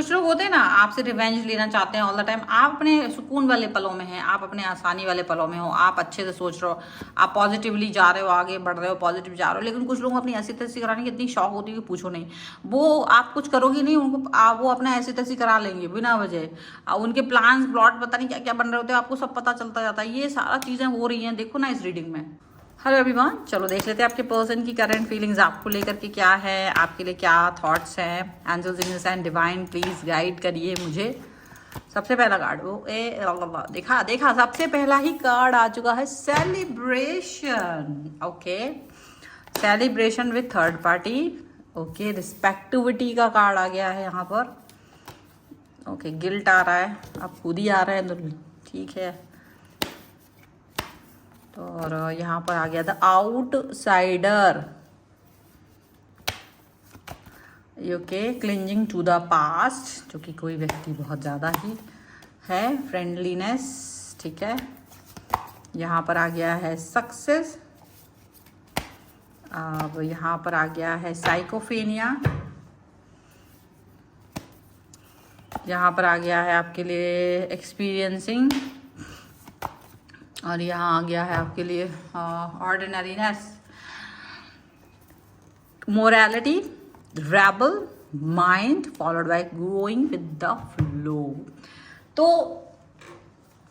कुछ लोग होते हैं ना, आपसे रिवेंज लेना चाहते हैं ऑल द टाइम। आप अपने सुकून वाले पलों में हैं, आप अपने आसानी वाले पलों में हो, आप अच्छे से सोच रहे हो, आप पॉजिटिवली जा रहे हो, आगे बढ़ रहे हो, पॉजिटिव जा रहे हो। लेकिन कुछ लोग अपनी ऐसी तैसी कराने की इतनी शौक होती है कि पूछो नहीं। वो आप कुछ करोगे नहीं, उनको वो अपना ऐसी तैसी करा लेंगे बिना वजह। उनके प्लान्स प्लॉट पता नहीं क्या क्या बन रहे होते हैं, आपको सब पता चलता जाता है। ये सारा चीज़ें हो रही हैं, देखो ना इस रीडिंग में। हेलो एवरीवन, चलो देख लेते हैं आपके पर्सन की करंट फीलिंग्स आपको लेकर के क्या है, आपके लिए क्या थॉट्स हैं। Angels and divine please guide करिए मुझे। सबसे पहला कार्ड वो देखा सबसे पहला ही कार्ड आ चुका है, celebration. Okay, celebration with third party. Okay, receptivity का कार्ड आ गया है यहाँ पर। ओके, गिल्ट आ रहा है, अब खुद ही आ रहा है, ठीक है। तो और यहाँ पर आ गया था outsider. Okay, clinging to the past, जो कि कोई व्यक्ति बहुत ज़्यादा ही है। फ्रेंडलीनेस, ठीक है। यहाँ पर आ गया है सक्सेस। अब यहाँ पर आ गया है साइकोफेनिया। यहाँ पर आ गया है आपके लिए एक्सपीरियंसिंग। और यहाँ आ गया है आपके लिए ordinariness, morality, rebel, mind followed by going with the flow. तो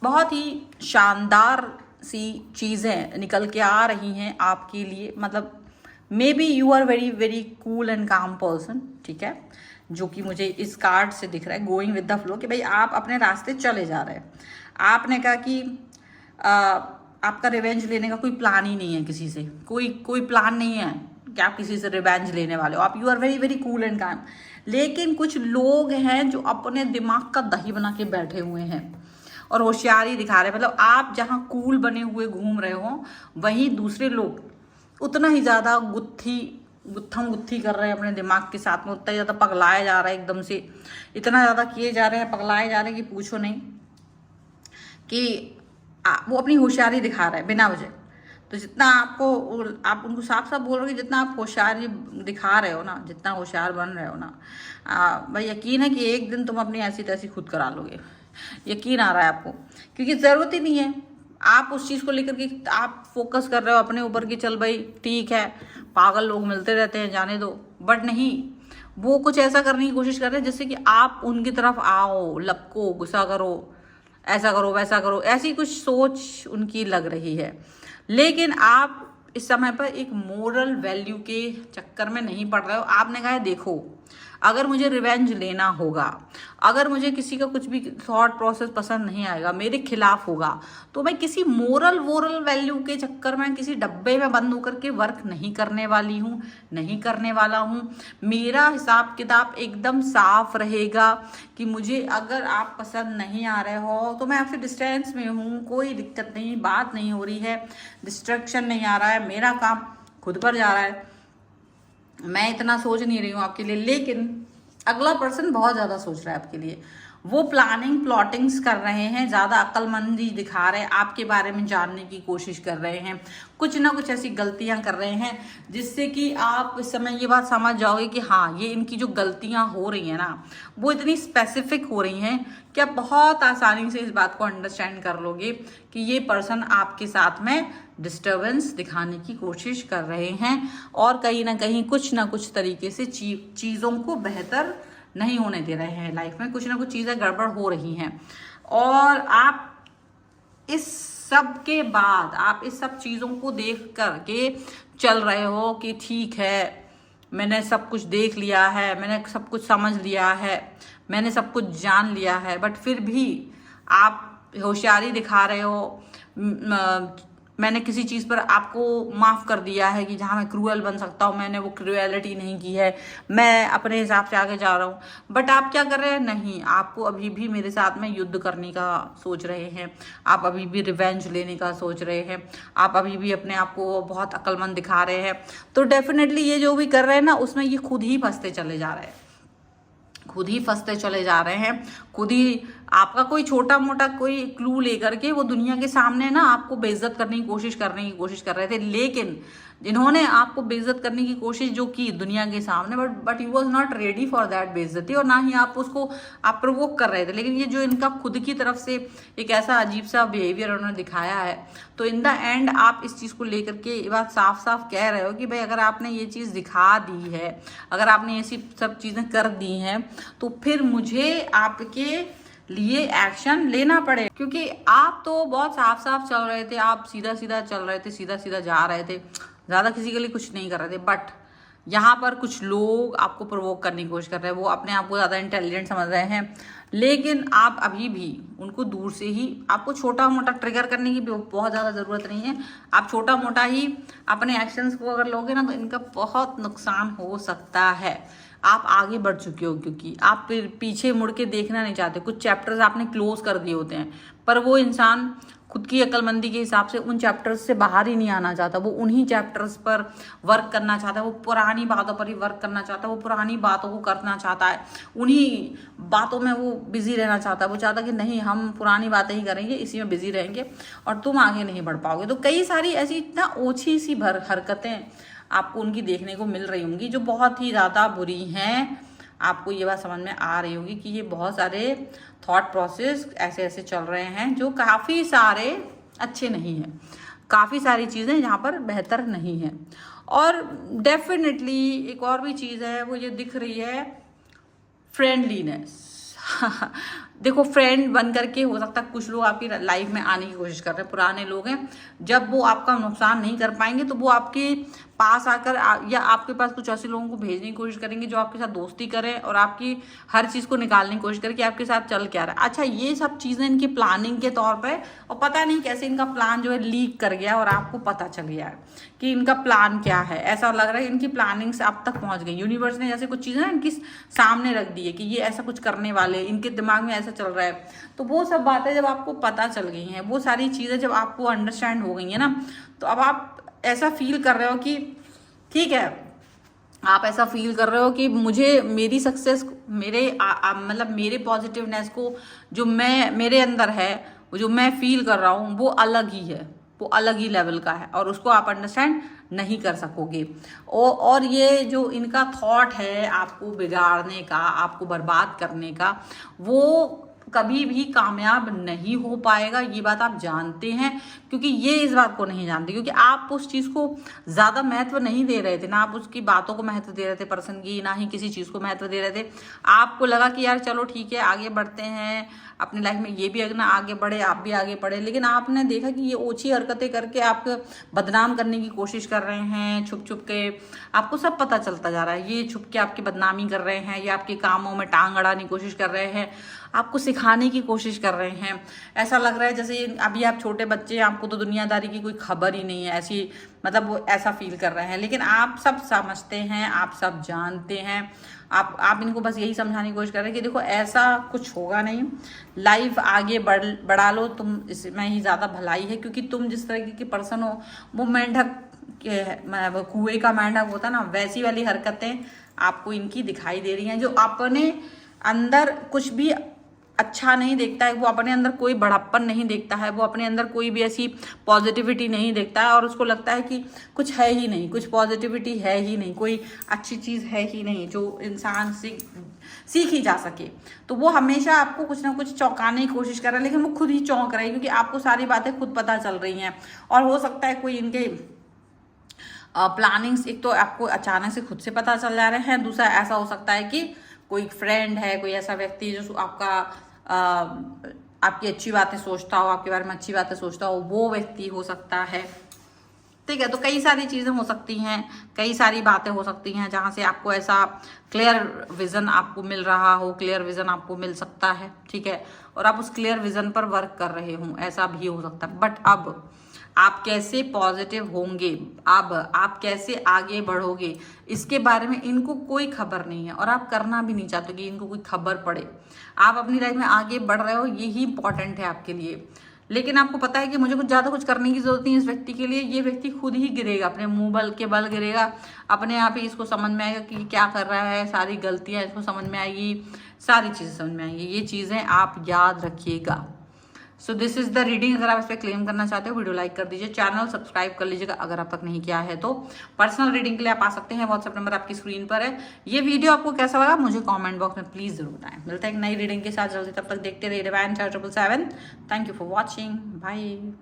बहुत ही शानदार सी चीज़ें निकल के आ रही हैं आपके लिए। मतलब maybe you are very very cool and calm person, ठीक है, जो कि मुझे इस कार्ड से दिख रहा है, गोइंग विद द फ्लो, कि भाई आप अपने रास्ते चले जा रहे हैं। आपने कहा कि आपका रिवेंज लेने का कोई प्लान ही नहीं है किसी से, कोई प्लान नहीं है कि आप किसी से रिवेंज लेने वाले हो। आप you are very very cool and calm. लेकिन कुछ लोग हैं जो अपने दिमाग का दही बना के बैठे हुए हैं और होशियारी दिखा रहे हैं। मतलब आप जहाँ कूल बने हुए घूम रहे हो, वहीं दूसरे लोग उतना ही ज़्यादा गुत्थम गुत्थी कर रहे हैं अपने दिमाग के साथ में, उतना ज़्यादा पगलाए जा रहे हैं, एकदम से इतना ज़्यादा किए जा रहे हैं, पगलाए जा रहे हैं कि पूछो नहीं। कि वो अपनी होशियारी दिखा रहे हैं बिना वजह। तो जितना आप उनको साफ साफ बोल रहे हो कि जितना आप होशियारी दिखा रहे हो ना, जितना होशियार बन रहे हो ना, भाई यकीन है कि एक दिन तुम अपनी ऐसी तैसी खुद करा लोगे। यकीन आ रहा है आपको, क्योंकि ज़रूरत ही नहीं है। आप उस चीज़ को लेकर के आप फोकस कर रहे हो अपने ऊपर कि चल भाई ठीक है, पागल लोग मिलते रहते हैं, जाने दो। बट नहीं, वो कुछ ऐसा करने की कोशिश कर रहे हैं जिससे कि आप उनकी तरफ आओ, लपको, गुस्सा करो, ऐसा करो वैसा करो, ऐसी कुछ सोच उनकी लग रही है। लेकिन आप इस समय पर एक मोरल वैल्यू के चक्कर में नहीं पड़ रहे हो। आपने कहा है देखो, अगर मुझे रिवेंज लेना होगा, अगर मुझे किसी का कुछ भी थॉट प्रोसेस पसंद नहीं आएगा, मेरे खिलाफ होगा, तो मैं किसी मोरल वैल्यू के चक्कर में किसी डब्बे में बंद होकर के वर्क नहीं करने वाली हूँ, नहीं करने वाला हूँ। मेरा हिसाब किताब एकदम साफ रहेगा कि मुझे अगर आप पसंद नहीं आ रहे हो तो मैं आपसे डिस्टेंस में हूँ, कोई दिक्कत नहीं, बात नहीं हो रही है, डिस्ट्रक्शन नहीं आ रहा है, मेरा काम खुद पर जा रहा है, मैं इतना सोच नहीं रही हूँ आपके लिए। लेकिन अगला पर्सन बहुत ज़्यादा सोच रहा है आपके लिए। वो प्लानिंग प्लॉटिंग्स कर रहे हैं, ज़्यादा अक्लमंदी दिखा रहे हैं, आपके बारे में जानने की कोशिश कर रहे हैं, कुछ ना कुछ ऐसी गलतियां कर रहे हैं जिससे कि आप इस समय ये बात समझ जाओगे कि हाँ, ये इनकी जो गलतियां हो रही हैं ना, वो इतनी स्पेसिफिक हो रही हैं कि आप बहुत आसानी से इस बात को अंडरस्टैंड कर लोगे कि ये पर्सन आपके साथ में डिस्टर्बेंस दिखाने की कोशिश कर रहे हैं और कहीं ना कुछ तरीके से चीज़ों को बेहतर नहीं होने दे रहे हैं। लाइफ में कुछ ना कुछ चीज़ें गड़बड़ हो रही हैं और आप इस सब के बाद, आप इस सब चीज़ों को देख करके चल रहे हो कि ठीक है, मैंने सब कुछ देख लिया है, मैंने सब कुछ समझ लिया है, मैंने सब कुछ जान लिया है। बट फिर भी आप होशियारी दिखा रहे हो। मैंने किसी चीज़ पर आपको माफ़ कर दिया है कि जहाँ मैं क्रूएल बन सकता हूँ, मैंने वो क्रूएलिटी नहीं की है, मैं अपने हिसाब से आगे जा रहा हूँ। बट आप क्या कर रहे हैं, नहीं, आपको अभी भी मेरे साथ में युद्ध करने का सोच रहे हैं, आप अभी भी रिवेंज लेने का सोच रहे हैं, आप अभी भी अपने आप को बहुत अक्लमंद दिखा रहे हैं। तो डेफिनेटली ये जो भी कर रहे हैं ना, उसमें ये खुद ही फंसते चले जा रहे हैं, खुद ही फंसते चले जा रहे हैं। खुद ही आपका कोई छोटा मोटा कोई क्लू लेकर के वो दुनिया के सामने ना आपको बेइज्जत करने की कोशिश कर रहे थे। लेकिन जिन्होंने आपको बेइज्जत करने की कोशिश जो की दुनिया के सामने, but you was not ready for that बेइज्जती, और ना ही आप उसको आप प्रोवोक कर रहे थे। लेकिन ये जो इनका खुद की तरफ से एक ऐसा अजीब सा बिहेवियर उन्होंने दिखाया है, तो इन द एंड आप इस चीज़ को लेकर के ये बात साफ साफ कह रहे हो कि भाई अगर आपने ये चीज़ दिखा दी है, अगर आपने ऐसी सब चीज़ें कर दी हैं, तो फिर मुझे आपके लिए एक्शन लेना पड़े। क्योंकि आप तो बहुत साफ साफ चल रहे थे, आप सीधा सीधा चल रहे थे, सीधा सीधा जा रहे थे, ज़्यादा किसी के लिए कुछ नहीं कर रहे थे। बट यहाँ पर कुछ लोग आपको प्रोवोक करने की कोशिश कर रहे हैं, वो अपने आप को ज़्यादा इंटेलिजेंट समझ रहे हैं, लेकिन आप अभी भी उनको दूर से ही, आपको छोटा मोटा ट्रिगर करने की भी बहुत ज़्यादा ज़रूरत नहीं है। आप छोटा मोटा ही अपने एक्शंस को अगर लोगे ना, तो इनका बहुत नुकसान हो सकता है। आप आगे बढ़ चुके हो, क्योंकि आप फिर पीछे मुड़ के देखना नहीं चाहते। कुछ चैप्टर्स आपने क्लोज कर दिए होते हैं, पर वो इंसान खुद की अक्लमंदी के हिसाब से उन चैप्टर्स से बाहर ही नहीं आना चाहता। वो उन्हीं चैप्टर्स पर वर्क करना चाहता है, वो पुरानी बातों पर ही वर्क करना चाहता है, वो पुरानी बातों को करना चाहता है, उन्हीं बातों में वो बिजी रहना चाहता है। वो चाहता है कि नहीं, हम पुरानी बातें ही करेंगे, इसी में बिजी रहेंगे और तुम आगे नहीं बढ़ पाओगे। तो कई सारी ऐसी इतना ओछी सी हरकतें आपको उनकी देखने को मिल रही होंगी, जो बहुत ही ज़्यादा बुरी हैं। आपको ये बात समझ में आ रही होगी कि ये बहुत सारे थॉट प्रोसेस ऐसे ऐसे चल रहे हैं जो काफ़ी सारे अच्छे नहीं हैं, काफ़ी सारी चीज़ें यहाँ पर बेहतर नहीं हैं। और डेफिनेटली एक और भी चीज़ है, वो ये दिख रही है, फ्रेंडलीनेस। देखो, फ्रेंड बन करके हो सकता है कुछ लोग आपकी लाइफ में आने की कोशिश कर रहे हैं, पुराने लोग हैं, जब वो आपका नुकसान नहीं कर पाएंगे तो वो आपके पास आकर या आपके पास कुछ ऐसे लोगों को भेजने की कोशिश करेंगे जो आपके साथ दोस्ती करें और आपकी हर चीज़ को निकालने की कोशिश करें कि आपके साथ चल क्या रहा है। अच्छा, ये सब चीज़ें इनकी प्लानिंग के तौर पे, और पता नहीं कैसे इनका प्लान जो है लीक कर गया और आपको पता चल गया है कि इनका प्लान क्या है। ऐसा लग रहा है इनकी प्लानिंग से अब तक पहुंच गई, यूनिवर्स ने जैसे कुछ चीज़ें इनकी सामने रख दी है कि ये ऐसा कुछ करने वाले, इनके दिमाग में ऐसा चल रहा है। तो वो सब बातें जब आपको पता चल गई हैं, वो सारी चीज़ें जब आपको अंडरस्टैंड हो गई है ना, तो अब आप ऐसा फील कर रहे हो कि ठीक है, आप ऐसा फील कर रहे हो कि मुझे मेरी सक्सेस, मेरे मतलब मेरे पॉजिटिवनेस को जो मैं मेरे अंदर है, वो जो मैं फील कर रहा हूँ, वो अलग ही है, वो अलग ही लेवल का है और उसको आप अंडरस्टैंड नहीं कर सकोगे। और ये जो इनका थॉट है आपको बिगाड़ने का, आपको बर्बाद करने का, वो कभी भी कामयाब नहीं हो पाएगा। ये बात आप जानते हैं, क्योंकि ये इस बात को नहीं जानते, क्योंकि आप उस चीज़ को ज़्यादा महत्व नहीं दे रहे थे ना, आप उसकी बातों को महत्व दे रहे थे पर्सन की, ना ही किसी चीज़ को महत्व दे रहे थे। आपको लगा कि यार चलो ठीक है, आगे बढ़ते हैं अपनी लाइफ में, ये भी ना आगे बढ़े, आप भी आगे बढ़े। लेकिन आपने देखा कि ये ओछी हरकतें करके आपको बदनाम करने की कोशिश कर रहे हैं, छुप छुप के। आपको सब पता चलता जा रहा है, ये छुप के आपकी बदनामी कर रहे हैं, ये आपके कामों में टांग अड़ाने की कोशिश कर रहे हैं, आपको सिखाने की कोशिश कर रहे हैं। ऐसा लग रहा है जैसे अभी आप छोटे बच्चे हैं, आपको तो दुनियादारी की कोई खबर ही नहीं है, ऐसी मतलब वो ऐसा फील कर रहे हैं। लेकिन आप सब समझते हैं, आप सब जानते हैं, आप इनको बस यही समझाने की कोशिश कर रहे हैं कि देखो ऐसा कुछ होगा नहीं, लाइफ आगे बढ़ा लो, तुम इसमें ही ज़्यादा भलाई है। क्योंकि तुम जिस तरह की पर्सन हो, वो मेंढक के कुएं का मेंढक होता ना, वैसी वाली हरकतें आपको इनकी दिखाई दे रही हैं। जो अपने अंदर कुछ भी अच्छा नहीं देखता है, वो अपने अंदर कोई बड़प्पन नहीं देखता है, वो अपने अंदर कोई भी ऐसी पॉजिटिविटी नहीं देखता है, और उसको लगता है कि कुछ है ही नहीं, कुछ पॉजिटिविटी है ही नहीं, कोई अच्छी चीज़ है ही नहीं जो इंसान से सीखी जा सके। तो वो हमेशा आपको कुछ ना कुछ चौंकाने की कोशिश कर रहा है, लेकिन वो खुद ही चौंक रहा है, क्योंकि आपको सारी बातें खुद पता चल रही हैं। और हो सकता है कोई इनके प्लानिंग्स एक तो आपको अचानक से खुद से पता चल जा रहे हैं, दूसरा ऐसा हो सकता है कि कोई फ्रेंड है, कोई ऐसा व्यक्ति जो आपकी अच्छी बातें सोचता हो, आपके बारे में अच्छी बातें सोचता हो, वो व्यक्ति हो सकता है। ठीक है, तो कई सारी चीज़ें हो सकती हैं, कई सारी बातें हो सकती हैं जहाँ से आपको ऐसा क्लियर विजन आपको मिल रहा हो, क्लियर विजन आपको मिल सकता है। ठीक है, और आप उस क्लियर विजन पर वर्क कर रहे हो, ऐसा भी हो सकता है। बट अब आप कैसे पॉजिटिव होंगे, अब आप कैसे आगे बढ़ोगे, इसके बारे में इनको कोई खबर नहीं है, और आप करना भी नहीं चाहते कि इनको कोई खबर पड़े। आप अपनी लाइफ में आगे बढ़ रहे हो, यही इंपॉर्टेंट है आपके लिए। लेकिन आपको पता है कि मुझे कुछ ज़्यादा कुछ करने की जरूरत नहीं है इस व्यक्ति के लिए, ये व्यक्ति खुद ही गिरेगा, अपने मुंह बल के बल गिरेगा, अपने आप ही इसको समझ में आएगा कि क्या कर रहा है, सारी गलतियाँ इसको समझ में आएगी, सारी चीज़ें समझ में आएंगी। ये चीज़ें आप याद रखिएगा, so this is the reading. अगर आप इस पर क्लेम करना चाहते हो वीडियो लाइक कर दीजिए, चैनल सब्सक्राइब कर लीजिएगा अगर आप तक नहीं किया है तो। पर्सनल रीडिंग के लिए आप आ सकते हैं, व्हाट्सएप नंबर आपकी स्क्रीन पर है। ये वीडियो आपको कैसा लगा मुझे कमेंट बॉक्स में प्लीज जरूर बताएं। मिलते हैं एक नई रीडिंग के साथ जल्दी, तब तक देखते रहिए divine 4777। Thank you for watching, bye.